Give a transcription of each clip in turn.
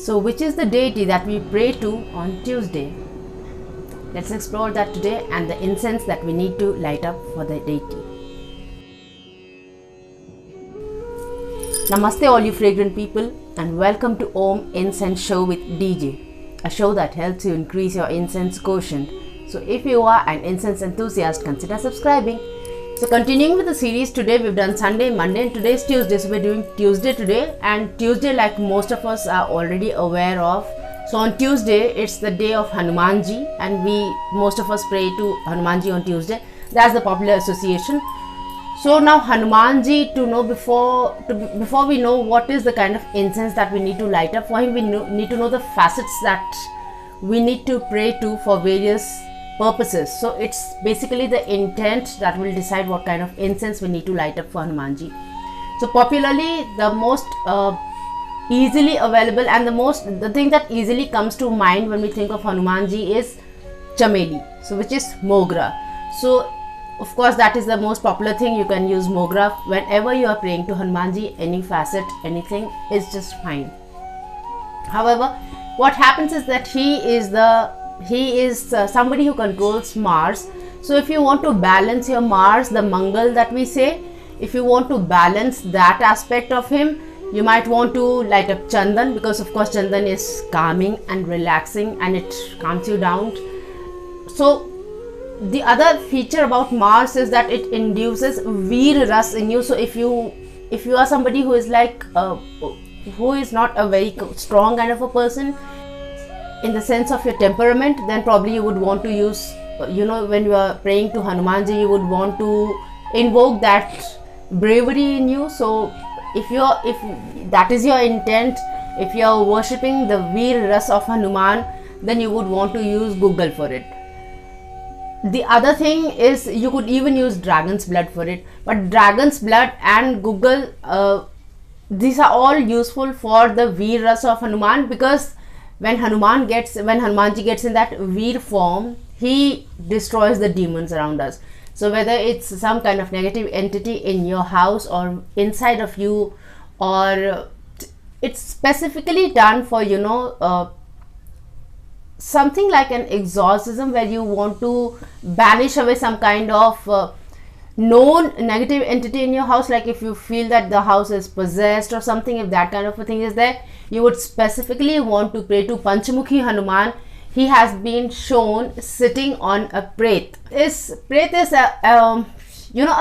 So which is the deity that we pray to on Tuesday? Let's explore that today and the incense that we need to light up for the deity. Namaste all you fragrant people, and welcome to Om Incense Show with DJ, a show that helps you increase your incense quotient. So if you are an incense enthusiast, consider subscribing. So continuing with the series, today we've done Sunday, Monday, and today is Tuesday. So we're doing Tuesday today, and Tuesday, like most of us are already aware of. So on Tuesday, it's the day of Hanumanji, and most of us pray to Hanumanji on Tuesday. That's the popular association. So now Hanumanji, before we know what is the kind of incense that we need to light up for him, we need to know the facets that we need to pray to for various purposes. So it's basically the intent that will decide what kind of incense we need to light up for Hanumanji. So popularly, the most easily available and the thing that easily comes to mind when we think of Hanumanji is chameli, so which is mogra. So of course that is the most popular thing. You can use mogra whenever you are praying to Hanumanji. Any facet, anything is just fine. However, what happens is that he is somebody who controls Mars. So if you want to balance your Mars, the Mangal that we say, if you want to balance that aspect of him, you might want to light up Chandan, because of course Chandan is calming and relaxing and it calms you down. So the other feature about Mars is that it induces Veer Ras in you. So if you are somebody who is who is not a very strong kind of a person in the sense of your temperament, then probably you would want to use, when you are praying to Hanumanji, you would want to invoke that bravery in you. So if that is your intent, if you are worshipping the Veer Ras of Hanuman, then you would want to use Google for it. The other thing is you could even use dragon's blood for it, but dragon's blood and Google, these are all useful for the Veer Ras of Hanuman, because when Hanumanji gets in that Veer form, he destroys the demons around us. So whether it's some kind of negative entity in your house or inside of you, or it's specifically done for something like an exorcism, where you want to banish away some kind of known negative entity in your house. Like if you feel that the house is possessed or something, if that kind of a thing is there, you would specifically want to pray to Panchmukhi Hanuman. He has been shown sitting on a pret. Pret is a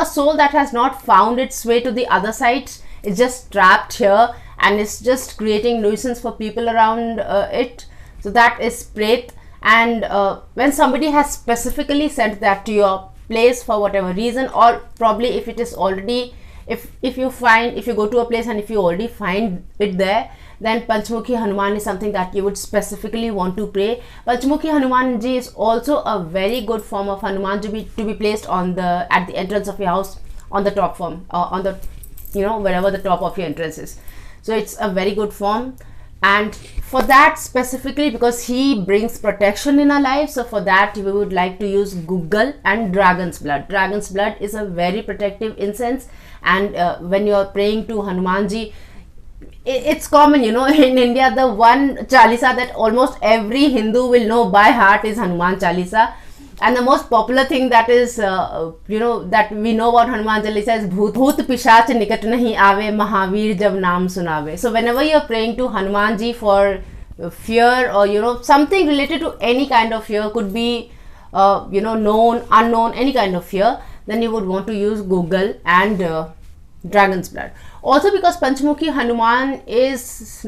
soul that has not found its way to the other side. It's just trapped here and it's just creating nuisance for people around it. So that is pret. And when somebody has specifically sent that to your place for whatever reason, or probably if it is already, if you go to a place and if you already find it there, then Panchmukhi Hanuman is something that you would specifically want to pray. Panchmukhi Hanumanji is also a very good form of Hanuman to be placed at the entrance of your house, on the top form, on the wherever the top of your entrance is. So it's a very good form, and for that specifically, because he brings protection in our lives, so for that we would like to use Google and dragon's blood. Dragon's blood is a very protective incense, and when you are praying to Hanumanji, it's common, in India, the one Chalisa that almost every Hindu will know by heart is Hanuman Chalisa. And the most popular thing that is, that we know about Hanuman Chalisa is Bhoot Pishach Nikat Nahi Aave, Mahavir Jab Naam Sunave. So whenever you are praying to Hanumanji for fear, or something related to any kind of fear, could be known, unknown, any kind of fear, then you would want to use Google and dragon's blood. Also, because Panchmukhi Hanuman is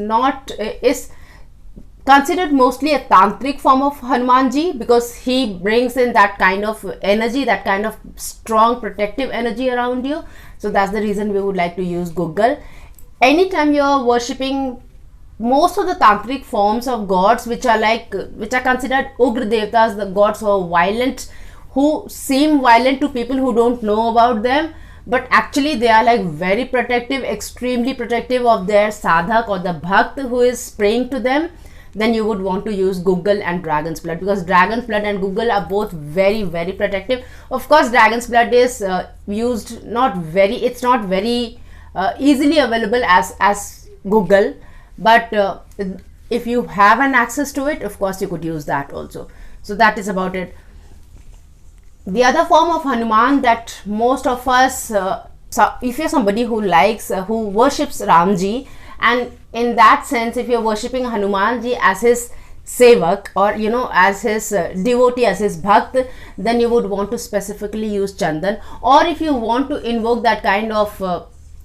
considered mostly a tantric form of Hanumanji, because he brings in that kind of energy, that kind of strong protective energy around you. So that's the reason we would like to use Google. Anytime you are worshipping most of the tantric forms of gods, which are considered Ugra Devatas, the gods who are violent, who seem violent to people who don't know about them, but actually they are like very protective, extremely protective of their sadhak or the bhakt who is praying to them, then you would want to use Google and dragon's blood, because dragon's blood and Google are both very, very protective. Of course, dragon's blood is used it's not very easily available as Google, but if you have an access to it, of course you could use that also. So that is about it. The other form of Hanuman that most of us, so if you're somebody who likes, who worships Ramji, and in that sense, if you're worshipping Hanumanji as his sevak, or you know, as his devotee, as his bhakt, then you would want to specifically use chandan. Or if you want to invoke that kind of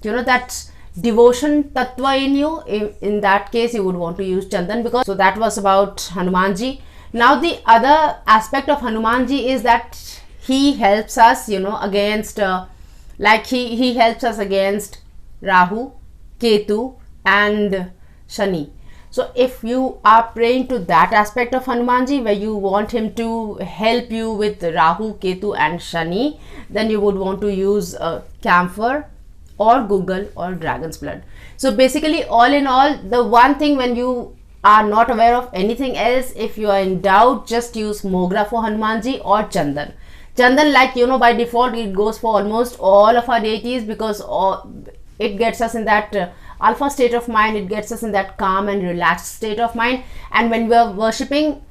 you know, that devotion tattva in you, in that case you would want to use chandan. Because so that was about Hanumanji. Now the other aspect of Hanumanji is that he helps us, you know, against like he helps us against Rahu, Ketu and Shani. So if you are praying to that aspect of Hanumanji, where you want him to help you with Rahu, Ketu and Shani, then you would want to use camphor or Google or dragon's blood. So basically, all in all, the one thing, when you are not aware of anything else, if you are in doubt, just use Mogra for Hanumanji or Chandan. Chandan, like you know, by default it goes for almost all of our deities, because it gets us in that alpha state of mind, it gets us in that calm and relaxed state of mind. And when we are worshipping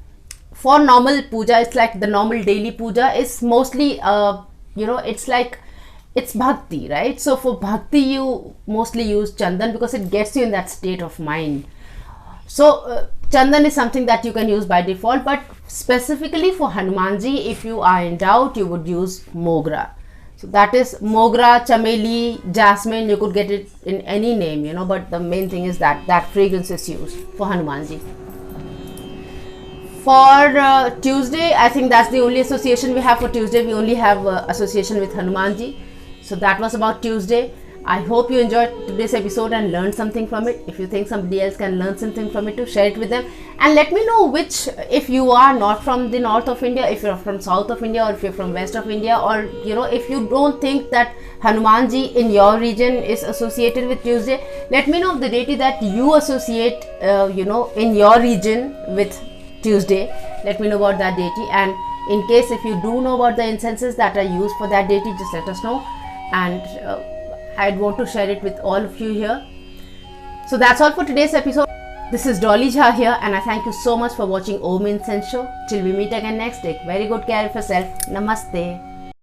for normal puja, it's like the normal daily puja is mostly you know, it's like, it's bhakti, right? So for bhakti you mostly use chandan because it gets you in that state of mind. So chandan is something that you can use by default, but specifically for Hanumanji, if you are in doubt, you would use Mogra. So that is Mogra, Chameli, Jasmine, you could get it in any name, you know, but the main thing is that that fragrance is used for Hanumanji. For Tuesday, I think that's the only association we have for Tuesday. We only have association with Hanumanji. So that was about Tuesday. I hope you enjoyed today's episode and learned something from it. If you think somebody else can learn something from it, to share it with them. And let me know which, if you are not from the north of India, if you're from south of India, or if you're from west of India, or you know, if you don't think that Hanumanji in your region is associated with Tuesday, let me know the deity that you associate you know, in your region with Tuesday. Let me know about that deity. And in case if you do know about the incenses that are used for that deity, just let us know. And I'd want to share it with all of you here. So that's all for today's episode. This is Dolly Jha here, and I thank you so much for watching Om Incense Show. Till we meet again next, take very good care of yourself. Namaste.